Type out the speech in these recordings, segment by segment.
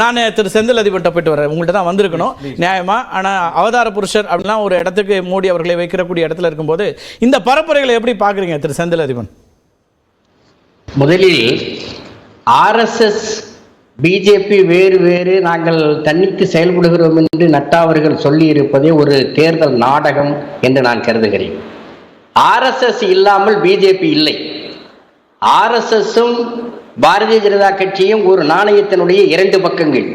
நான் திரு செந்தில் அதிபர்கிட்ட போயிட்டு வரேன். உங்கள்கிட்ட தான் வந்திருக்கணும் நியாயமா. ஆனால் அவதார புருஷர் அப்படின்னா ஒரு இடத்துக்கு மோடி அவர்களை வைக்கிறக்கூடிய இடத்துல இருக்கும்போது இந்த பரப்புரைகளை எப்படி பார்க்குறீங்க திரு செந்தில் அதிபன்? முதலில் RSS பிஜேபி வேறு வேறு நாங்கள் தன்னித்து செயல்படுகிறோம் என்று நட்டா அவர்கள் சொல்லி இருப்பதே ஒரு தேர்தல் நாடகம் என்று நான் கருதுகிறேன். RSS இல்லாமல் பிஜேபி இல்லை. RSSும் பாரதிய ஜனதா கட்சியும் ஒரு நாணயத்தினுடைய இரண்டு பக்கங்கள்.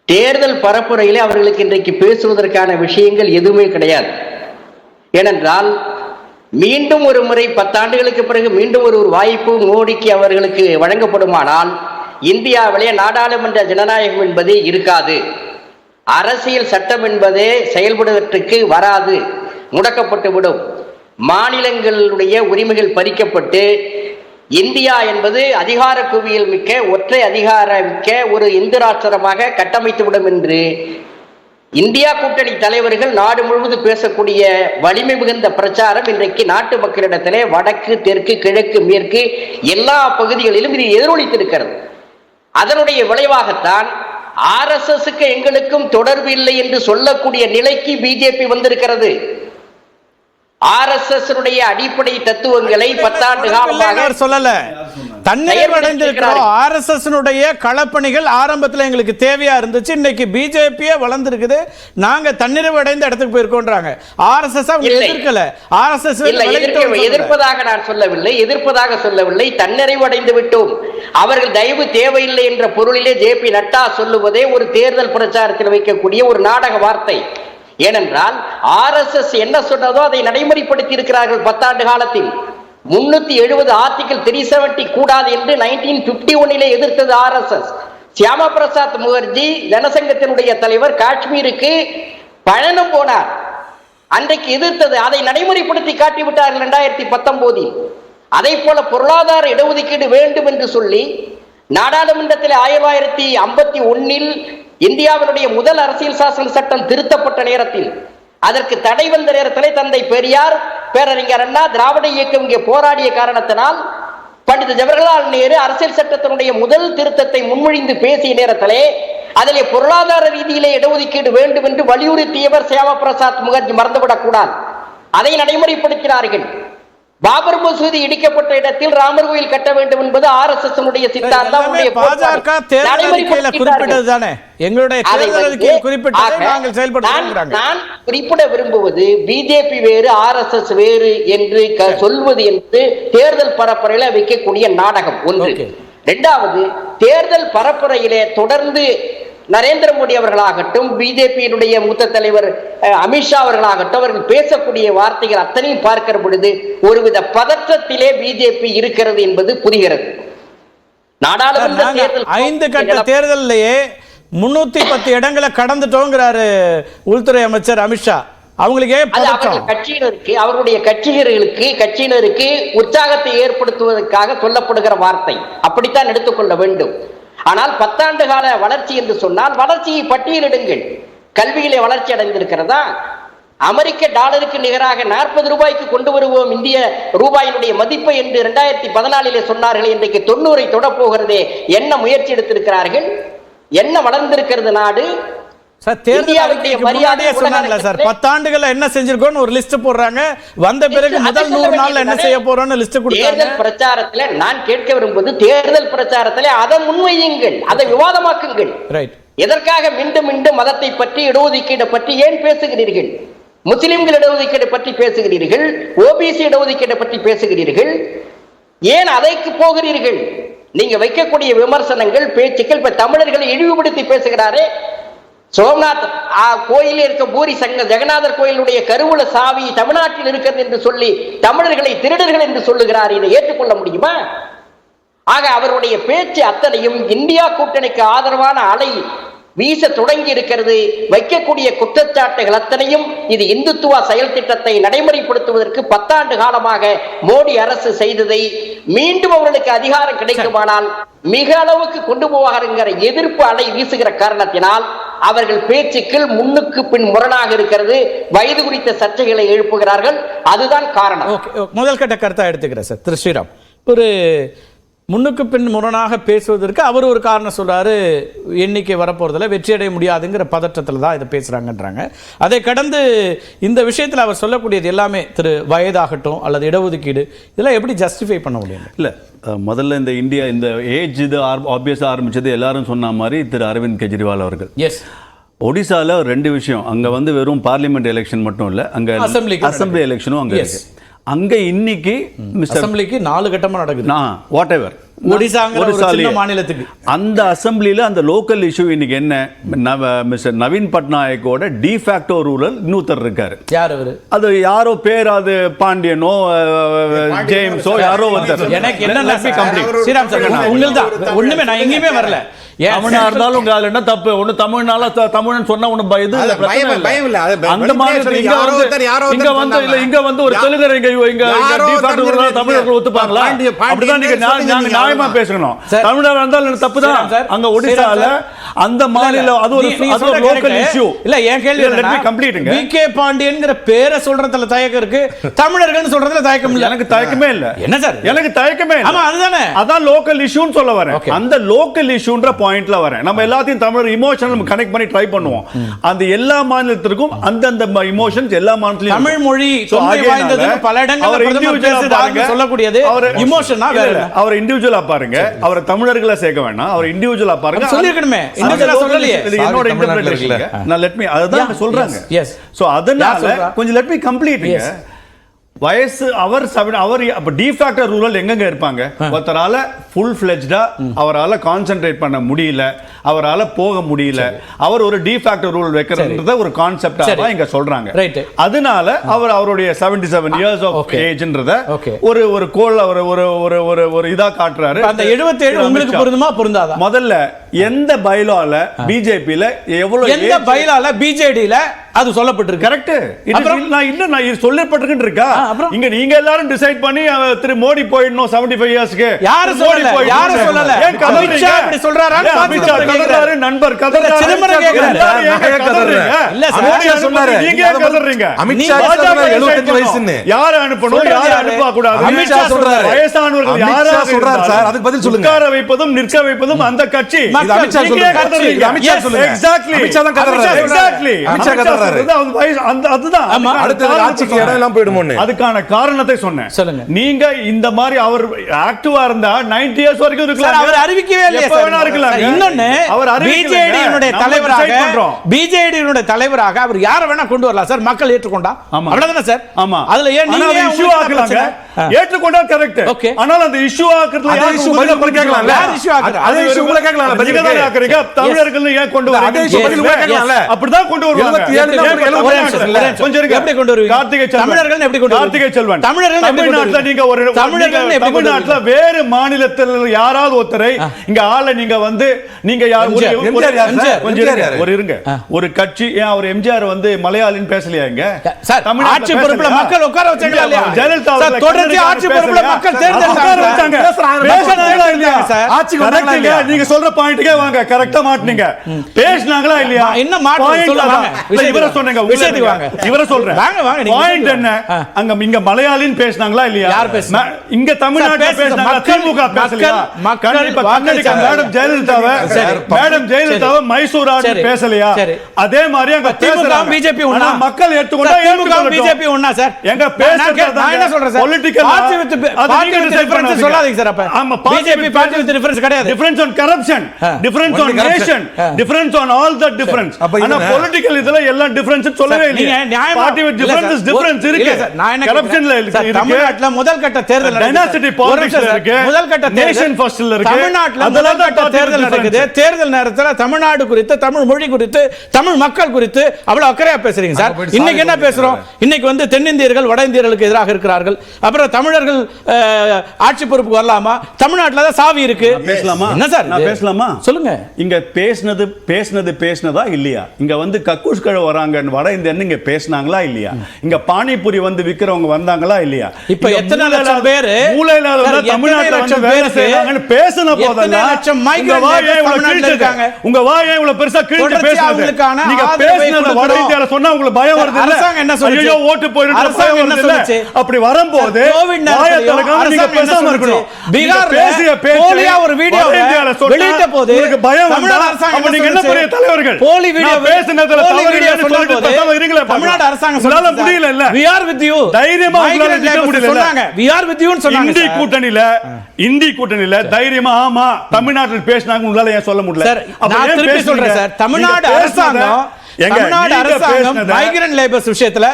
தேர்தல் பரப்புரையிலே அவர்களுக்கு இன்றைக்கு பேசுவதற்கான விஷயங்கள் எதுவுமே கிடையாது. ஏனென்றால் மீண்டும் ஒரு முறை 10 ஆண்டுகளுக்கு பிறகு மீண்டும் ஒரு வாய்ப்பு மோடிக்கு அவர்களுக்கு வழங்கப்படுமானால் இந்தியாவிலே நாடாளுமன்ற ஜனநாயகம் என்பதே இருக்காது, அரசியல் சட்டம் என்பதே செயல்படுவதற்கு வராது, முடக்கப்பட்டு விடும், மாநிலங்களுடைய உரிமைகள் பறிக்கப்பட்டு இந்தியா என்பது அதிகார குவியல் மிக்க ஒற்றை அதிகார மிக்க ஒரு இந்து ராஷ்டிரமாக கட்டமைத்துவிடும் என்று இந்தியா கூட்டணி தலைவர்கள் நாடு முழுவதும் பேசக்கூடிய வலிமை மிகுந்த பிரச்சாரம் இன்றைக்கு நாட்டு மக்களிடத்திலே வடக்கு தெற்கு கிழக்கு மேற்கு எல்லா பகுதிகளிலும் இது எதிரொலித்திருக்கிறது. அதனுடைய விளைவாகத்தான் RSSக்கு எங்களுக்கும் தொடர்பு இல்லை என்று சொல்லக்கூடிய நிலைக்கு பிஜேபி வந்திருக்கிறது. RSS அடிப்படை தத்துவங்களை 10 ஆண்டு காலமாக சொல்லல. தன்னிறைவடைந்திருக்கிறோம். RSS களப்பணிகள் ஆரம்பத்தில் எங்களுக்கு தேவையா இருந்துச்சு. இன்னைக்கு பிஜேபியே வளர்ந்துருக்குது. நாங்க தன்னிறைவடைந்த இடத்துக்கு போயிருக்கோன்றாங்க. RSS எதிர்க்கல. RSS எதிர்ப்பதாக நான் சொல்லவில்லை, எதிர்ப்பதாக சொல்லவில்லை. தன்னிறைவடைந்து விட்டோம், அவர்கள் தயவு தேவையில்லை என்ற பொருளிலே ஜேபி நட்டா சொல்லுவதே ஒரு தேர்தல் பிரச்சாரத்தில் வைக்கக்கூடிய ஒரு நாடக வார்த்தை. ஏனென்றால் RSS என்ன சொன்னதோ அதை நடைமுறைப்படுத்தி இருக்கிறார்கள் 10 ஆண்டு காலத்தில். 370 ஆர்டிகல் 370 கூடாது என்று 1951 எதிர்த்தது RSS. சியாமா பிரசாத் முகர்ஜி ஜனசங்கத்தினுடைய தலைவர் காஷ்மீருக்கு பயணம் போனார், அன்றைக்கு எதிர்த்தது. அதை நடைமுறைப்படுத்தி காட்டிவிட்டார்கள் 2019. அதை போல பொருளாதார இடஒதுக்கீடு வேண்டும் என்று சொல்லி நாடாளுமன்றத்தில் 1951 இந்தியாவினுடைய முதல் அரசியல் சாசன சட்டம் திருத்தப்பட்ட நேரத்தில், அதற்கு தடை வந்த நேரத்திலே தந்தை பெரியார், பேரறிஞர் அண்ணா, திராவிட இயக்கம் இங்கே போராடிய காரணத்தினால் பண்டித ஜவஹர்லால் நேரு அரசியல் சட்டத்தினுடைய முதல் திருத்தத்தை முன்மொழிந்து பேசிய நேரத்திலே அதிலே பொருளாதார ரீதியிலே இடஒதுக்கீடு வேண்டும் என்று வலியுறுத்தியவர் சியாமா பிரசாத் முகர்ஜி, மறந்துவிடக் கூடாது. அதை நடைமுறைப்படுத்தினார்கள். பாபர் மசூதி இடிக்கப்பட்ட இடத்தில் ராமர் கோயில் கட்ட வேண்டும் என்பது RSS சித்தாந்தம். நான் குறிப்பிட விரும்புவது பிஜேபி வேறு RSS வேறு என்று சொல்வது என்று தேர்தல் பரப்புரையில வைக்கக்கூடிய நாடகம் ஒன்று. இரண்டாவது, தேர்தல் பரப்புரையிலே தொடர்ந்து நரேந்திர மோடி அவர்களாகட்டும், பிஜேபியினுடைய மூத்த தலைவர் அமித்ஷா அவர்களாகட்டும், அவர்கள் பேசக்கூடிய வார்த்தைகள் அத்தனையும் பார்க்கிற பொழுது ஒருவித பதற்றத்திலே பிஜேபி இருக்கிறது என்பது புரிகிறது. நாடாளுமன்ற தேர்தல் 5 கட்ட தேர்தலிலேயே 310 இடங்களை கடந்துட்டோங்கிறாரு உள்துறை அமைச்சர் அமித்ஷா. அவங்களுக்கே கட்சியினருக்கு, அவருடைய கட்சியினருக்கு உற்சாகத்தை ஏற்படுத்துவதற்காக சொல்லப்படுகிற வார்த்தை, அப்படித்தான் எடுத்துக்கொள்ள வேண்டும். ஆனால் 10 ஆண்டு கால வளர்ச்சி என்று சொன்னால் வளர்ச்சியை பட்டியலிடுங்கள். கல்வியிலே வளர்ச்சி அடைந்திருக்கிறதா? அமெரிக்க டாலருக்கு நிகராக 40 ரூபாய்க்கு கொண்டு வருவோம் இந்திய ரூபாயினுடைய மதிப்பை என்று 2014 சொன்னார்கள். இன்றைக்கு 90 தொடப்போகிறதே. என்ன முயற்சி எடுத்திருக்கிறார்கள்? என்ன வளர்ந்திருக்கிறது நாடு? பத்து ஆண்டுகள் என்ன செஞ்சிருக்கோம் ஒரு லிஸ்ட் போடுறாங்க. வந்த பிறகு முதல் 100 நாள்ல என்ன செய்ய போறோம்னு லிஸ்ட் கொடுத்தாங்க. தேர்தல் பிரச்சாரத்துல நான் கேட்க விரும்புவது, தேர்தல் பிரச்சாரத்திலே அதை முன்வையுங்கள், அதை விவாதமாக்குங்கள். எதற்காக மீண்டும் மீண்டும் மதத்தை பற்றி, இடஒதுக்கீடு பற்றி ஏன் பேசுகிறீர்கள்? முஸ்லிம்கள் இடஒதுக்கீடு பற்றி பேசுகிறீர்கள், OBC இடஒதுக்கீடு பற்றி பேசுகிறீர்கள், ஏன் அதைக்கு போகிறீர்கள்? நீங்க வைக்கக்கூடிய விமர்சனங்கள், பேச்சுக்கள், இப்ப தமிழர்களை இழிவுபடுத்தி பேசுகிறாரே. சோம்நாத் கோயில் இருக்க பூரி ஜெகநாதர் கோயிலுடைய கருவூல சாவி தமிழ்நாட்டில் இருக்கிறது என்று சொல்லி தமிழர்களை திருடர்கள் என்று சொல்லுகிறார். இதை ஏற்றுக்கொள்ள முடியுமா? ஆக அவருடைய பேச்சு அத்தனையும் இந்தியா கூட்டணிக்கு ஆதரவான அலை வீச தொடங்கி இருக்கிறது. வைக்கக்கூடிய குற்றச்சாட்டுகள் அத்தனையும் இது இந்துத்துவ செயல் திட்டத்தை நடைமுறைப்படுத்துவதற்கு 10 ஆண்டு காலமாக மோடி அரசு செய்ததை மீண்டும் அவர்களுக்கு அதிகாரம் கிடைக்குமானால் மிக அளவுக்கு கொண்டு போவார்கள் எதிர்ப்பு அலை வீசுகிற காரணத்தினால் அவர்கள் பேச்சுக்கள் முன்னுக்கு பின் முரணாக இருக்கிறது. வயது குறித்த சர்ச்சைகளை எழுப்புகிறார்கள். அதுதான் காரணம். முதல் கட்ட கருத்தா எடுத்துக்கிறேன் சார். திரு ஸ்ரீராம், ஒரு முன்னுக்கு பின் முரணாக பேசுவதற்கு அவர் ஒரு காரணம் சொல்றாரு, எண்ணிக்கை வரப்போறதில்ல, வெற்றி அடைய முடியாதுங்கிற பதற்றத்தில் தான் இதை பேசுறாங்கன்றாங்க. அதை கடந்து இந்த விஷயத்தில் அவர் சொல்லக்கூடியது எல்லாமே திரு வயதாகட்டும் அல்லது இடஒதுக்கீடு இதெல்லாம் எப்படி ஜஸ்டிஃபை பண்ண முடியும்? இல்லை, முதல்ல இந்த இந்தியா இந்த ஏஜ் இது ஆப்வியஸாக ஆரம்பிச்சது எல்லாரும் சொன்ன மாதிரி திரு அரவிந்த் கெஜ்ரிவால் அவர்கள். எஸ், ஒடிசாவில் 2 விஷயம். அங்கே வந்து வெறும் பார்லிமெண்ட் எலெக்ஷன் மட்டும் இல்லை, அங்கே அசம்பிளி எலெக்ஷனும் அங்கே இருக்கு. அங்கே இன்னைக்கு அசம்பிளிக்கு 4 கட்டமா நடக்குது. வாட் எவர் மாநிலத்துக்கு அந்த அசம்பிளியில அந்த லோக்கல் இஷ்யூ இன்னைக்கு என்ன, மிஸ்டர் நவீன் பட்நாயக்கோட டிஃபேக்டோ ரூரல் இன்னொருத்தர் இருக்காரு. யார் அவரு? அது யாரோ பேர், அது பாண்டியனோ ஜேம்ஸோ யாரோ ஒருத்தர். எனக்கு என்ன ஸ்ரீராம் சார் உங்கள்தான் ஒண்ணுமே நான் எங்கேயுமே வரல. தமிழா இருந்தாலும் உங்க என்ன தப்பு? ஒண்ணு தமிழ்னால தமிழன் சொன்னா ஒண்ணு பயம் இல்ல. அந்த மாதிரி இங்க வந்து ஒரு தெலுங்கர் இங்க தமிழர்கள் ஒத்துப்பாங்களா? அப்படிதான் நீங்க நியாயமா பேசணும். தமிழர் இருந்தாலும் தப்பு தான். அங்க ஒடிசால அந்த மாநில அது ஒரு லோக்கல் இஷ்யூ இல்ல. என் கேள்வி கம்ப்ளீட்டுங்க. விகே பாண்டியன்ங்கிற பேரை சொல்றதுல தயக்கம் இருக்கு, தமிழர்கள் சொல்றதுல தயக்கம் இல்ல. எனக்கு தயக்கமே இல்ல. என்ன சார்? எனக்கு தயக்கமே இல்ல. ஆமா, அதுதானே. அதான் லோக்கல் இஷ்யூன்னு சொல்ல வரேன். அந்த லோக்கல் இஷ்யூன்ற பாயிண்ட்ல வரேன். நம்ம எல்லாத்தையும் தமிழர் இமோஷனல் கனெக்ட் பண்ணி ட்ரை பண்ணுவோம். அந்த எல்லா மாநிலத்திற்கும் அந்த இமோஷன்ஸ் எல்லா மாநிலத்திலும் தமிழ் மொழி தொன்மை வாய்ந்தது பல இடங்கள்ல பிரதமர் பேசுறாங்க சொல்லக்கூடியது இமோஷனா வேற. அவர் இன்டிவிஜுவலா பாருங்க, அவர் தமிழர்களை சேர்க்க வேண்டாம், அவர் இண்டிவிஜுவலா பாருங்க. சொல்லிருக்கணுமே, இன்டிவிஜுவலா சொல்லலையே. என்னோட இன்டர்பிரேஷன். நான் லெட் மீ அதான் சொல்றாங்க. சோ அதனால கொஞ்சம் லெட் மீ கம்ப்ளீட்ங்க. வயசு அவர் அப்ப டிஃபேக்டோ ரூரல் எங்கங்க இருப்பாங்க? ஒருத்தரால ஃபுல் ஃபிளெஜ்டா அவரால கான்சென்ட்ரேட் பண்ண முடியல, அவரால போக முடியல, அவர் ஒரு டிஃபேக்டோ ரூரல் வைக்கிறதுன்றத ஒரு கான்செப்டா தான் இங்க சொல்றாங்க. அதனால அவருடைய 77 இயர்ஸ் ஆஃப் ஏஜ்ன்றத ஒரு கோல் ஒரு இதா காட்டுறாரு. அந்த 77 உங்களுக்கு பொருந்துமா பொருந்தாதா? முதல்ல எந்த பைலால பிஜேபில எவ்வளவு, எந்த பைலால பிஜேடில அது சொல்லப்பட்டிருக்கு? கரெக்ட். நான் சொல்லப்பட்டிருக்கு இருக்கா? இங்க நீங்க எல்லாரும் டிசைட் பண்ணி திரு மோடி போயிடணும் 75 இயர்ஸ்க்கு. யாரு சொல்லல? யாரு சொல்லல? ஏன் அமித்ஷா இப்படி சொல்றாரா? அமித்ஷா கதறாரு, நண்பர் கதறாரு, சிதம்பரம் கேக்குறாரு. இல்ல அமித்ஷா சொன்னாரு, நீங்க ஏன் கதறீங்க? அமித்ஷா சொல்றாரு 75 வயசுன்னு. யார அனுப்பணும், யார அனுப்ப கூடாது? அமித்ஷா சொல்றாரு. வயசானவர்கள் யார சொல்றாரு சார்? அதுக்கு பதில் சொல்லுங்க. உட்கார வைப்பதும் நிற்க வைப்பதும் அந்த கட்சி. இது அமித்ஷா சொல்லுங்க. அமித்ஷா சொல்லுங்க. எக்ஸாக்ட்லி. அமித்ஷா தான் கதறாரு. எக்ஸாக்ட்லி. அமித்ஷா கதறாரு. அதுதான் அடுத்த ஆட்சிக்கு இடம் எல்லாம் போய்டுமோன்னு அதுக்கான காரணத்தை சொன்னேன். சொல்லுங்க. நீங்க இந்த மாதிரி அவர் ஆக்டிவா இருந்தா 90 இயர்ஸ் வரைக்கும் இருக்கலாம். அவர் அறிவிக்கவே இல்லையே எப்ப வேணா இருக்கலாம். இன்னொன்னு அவர் பிஜேடியினுடைய தலைவராக அவர் யார வேணா கொண்டு வரலாம் சார், மக்கள் ஏற்றுக்கொண்டா அவ்வளவுதானே சார்? ஆமா. அதுல ஏன் நீங்க இஷ்யூ ஆக்கலாங்க? ஏற்றுக்கொண்டா கரெக்ட். ஆனா அந்த இஷ்யூ ஆக்குறதுல யார் இஷ்யூ பதில் கேட்கலாம்ல? யார் இஷ்யூ ஆக்குறா? அதே இஷ்யூ உங்களை கேட்கலாம்ல? பதில் தான் ஆக்குறீங்க. தமிழர்கள் ஏன் கொண்டு வரீங்க? அதே இஷ்யூ பதில் உங்களை கேட்கலாம்ல? அப்படிதான் கொண்டு வருவாங்க. 77 கொஞ்சம் இருங்க. எப்படி கொண்டு வருவீங்க? கார்த்திகை செல்வன். தமிழர்கள் எப்படி கொண்டு வருவீங்க? கார்த்திகை செல்வன். தமிழர்கள் தமிழ்நாட்டுல நீங்க ஒரு தமிழ்நாட்டுல வேறு மாநிலத்தில் யாராவது ஒருத்தரை இங்க ஆள நீங்க வந்து நீங்க ஒரு இருங்க ஒரு கட்சி ஏன் அவர் எம்ஜிஆர் வந்து மலையாளின்னு பேசலையா? இங்க ஆட்சி பொறுப்புல மக்கள் உட்கார வச்சாங்களா இல்லையா? ஜெயலலிதா தொடர்ந்து ஆட்சி பொறுப்புல மக்கள் தேர்ந்தெடுத்தாங்க. நீங்க சொல்ற பாயிண்ட்க்கே வாங்க. கரெக்ட்டா மாட்டீங்க. பேசினாங்களா இல்லையா? என்ன மாட்டு சொல்லுவாங்க? இவர சொன்னீங்க. விஷயத்துக்கு வாங்க. இவர சொல்றேன். பாயிண்ட் என்ன? அங்க இங்க மலையாளின்னு பேசினாங்களா இல்லையா? யார் பேசுனா? இங்க தமிழ்நாட்டுல பேசினாங்க. திமுக பேசலையா? மேடம் ஜெயலலிதாவை மைசூர் ஆட்சி பேசலையா? அதே மாதிரி அங்க திமுக பிஜேபி ஒண்ணா? மக்கள் ஏத்துக்கொண்டா திமுக பிஜேபி ஒண்ணா சார்? எங்க பேசுறது நான் என்ன சொல்றேன் sir? Political party with difference சொல்லாதீங்க சார். அப்ப பிஜேபி பார்ட்டி வித் டிஃபரன்ஸ் கிடையாது. Difference on corruption, difference on nation, difference on all the difference. ஆனா பொலிட்டிக்கல் இதுல எல்லாம் டிஃபரன்ஸ் சொல்லவே இல்ல. பார்ட்டி வித் டிஃபரன்ஸ் இருக்கு. கரப்ஷன்ல இருக்கு. தமிழ்நாட்டுல முதல் கட்ட தேர்தல் டைனாசிட்டி பாலிடிக்ஸ்ல இருக்கு. முதல் கட்ட நேஷன் ஃபர்ஸ்ட்ல இருக்கு. தமிழ்நாட்டுல முதல் கட்ட தேர்தல் நடக்குது. தேர்தல் நேரத்துல தமிழ்நாடு குறித்து, தமிழ் மொழி குறித்து, தமிழ் மக்கள் குறித்து அவ்வளவு அக்கறையா பேசுறீங்க சார். இன்னைக்கு என்ன பேசுறோம்? இன்னைக்கு வந்து தென்னிந்தியர்கள் வட இந்தியர்களுக்கு எதிராக இருக்கிறார்கள். அப்புறம் தமிழர்கள் ஆட்சி பொறுப்புக்கு வரலாமா? தமிழ்நாட்டுல தான் சாவி இருக்கு. பேசலாமா? என்ன சார் நான் பேசலாமா? சொல்லுங்க. இங்க பேசினதா இல்லையா? இங்க வந்து கக்கூஸ் கழ வர வராங்க வட இந்தியன்னு இங்க பேசினாங்களா இல்லையா? இங்க பானிபூரி வந்து விக்கிறவங்க வந்தாங்களா இல்லையா? இப்ப எத்தனை லட்சம் பேர் மூலையில தமிழ்நாட்டுல வந்து வேலை செய்றாங்கன்னு பேசின போதெல்லாம் உங்க வாயை இவ்வளவு பெருசா கிழிச்சு பேசுறது. நீங்க பேசினத வட இந்தியால சொன்னா உங்களுக்கு பயம் வருது இல்ல? அரசாங்கம் என்ன சொல்லுச்சு? ஐயோ ஓட்டு போயிடுது அரசாங்கம் என்ன சொல்லுச்சு? அப்படி வரும்போது கோவிட் வாயை திறக்காம நீங்க பேசாம இருக்கணும். பீகார் பேசிய போலியா ஒரு வீடியோ வெளியிட்ட போது உங்களுக்கு பயம் வந்தா அப்ப நீங்க என்ன பெரிய தலைவர்கள்? போலி வீடியோ பேசினதுல தவறுன்னு சொல்லிட்டு பேசாம இருக்கீங்களா? தமிழ்நாடு அரசாங்கம் உங்களால முடியல இல்ல? we are with you தைரியமா உங்களால நிக்க முடியல சொன்னாங்க. we are with you ன்னு சொன்னாங்க. இந்தி கூட்டணியில தைரியமா ஆமா தமிழ்நாட்டில் பேசினாங்க உங்களால ஏன் சொல்ல முடியல? சார் நான் திருப்பி சொல்றேன் சார், தமிழ்நாடு அரசாங்கம் மைக்ரன்ட் லேபர்ஸ் விஷயத்துல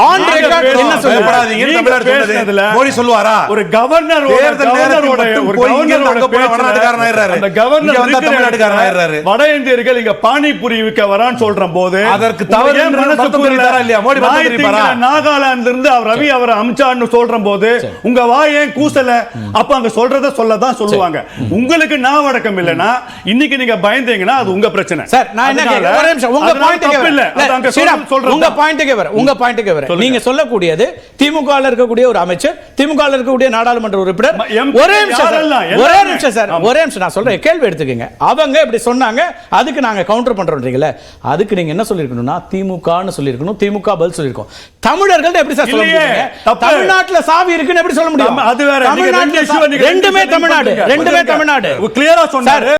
ஆன் ரெக்கார்ட் என்ன சொல்லப்படாதீங்க தமிழ்நாடு சொன்னது மோடி சொல்லுவாரா? ஒரு கவர்னர் வடநாட்டுக்காரன் ஆயிராரு, அந்த கவர்னர் வந்தா தமிழ்நாட்டுக்காரன் ஆயிராரு. வட இந்தியர்கள் இங்க பானிபூரி விற்க வரான்னு சொல்ற போது அதற்கு தவறு மனசு புரியுதாரா இல்லையா? மோடி தெரியுமாரா? நாகாலாந்துல இருந்து அவர் ரவி அவரை அமிச்சான்னு சொல்ற போது உங்க வாய் ஏன் கூசல? அப்ப அங்க சொல்றத சொல்லதான் சொல்லுவாங்க. உங்களுக்கு நான் வழக்கம் இல்லைன்னா இன்னைக்கு நீங்க பயந்தீங்கன்னா அது உங்க பிரச்சனை. சார் நான் என்ன கேக்குறேன், ஒரே நிமிஷம் உங்க பாயிண்ட் நீங்க சொல்லக்கூடியது திமுகவில் இருக்கக்கூடிய ஒரு அமைச்சர், திமுகவில் இருக்கக்கூடிய நாடாளுமன்ற உறுப்பினர், ஒரே நிமிஷம் சார், ஒரே நிமிஷம் நான் சொல்றேன், கேள்வி எடுத்துக்கங்க. அவங்க இப்படி சொன்னாங்க, அதுக்கு நாங்க கவுண்டர் பண்றோம்ன்றீங்கல, அதுக்கு நீங்க என்ன சொல்லிருக்கணும்னா திமுகன்னு சொல்லிருக்கணும், திமுக பதில் சொல்லிருக்கோம். தமிழர்கள் எப்படி சார் சொல்ல முடியும்? தமிழ்நாட்டுல சாவி இருக்குன்னு எப்படி சொல்ல முடியும்? அது வேற, ரெண்டுமே தமிழ்நாடு, ரெண்டுமே தமிழ்நாடு கிளியரா சொன்னாரு.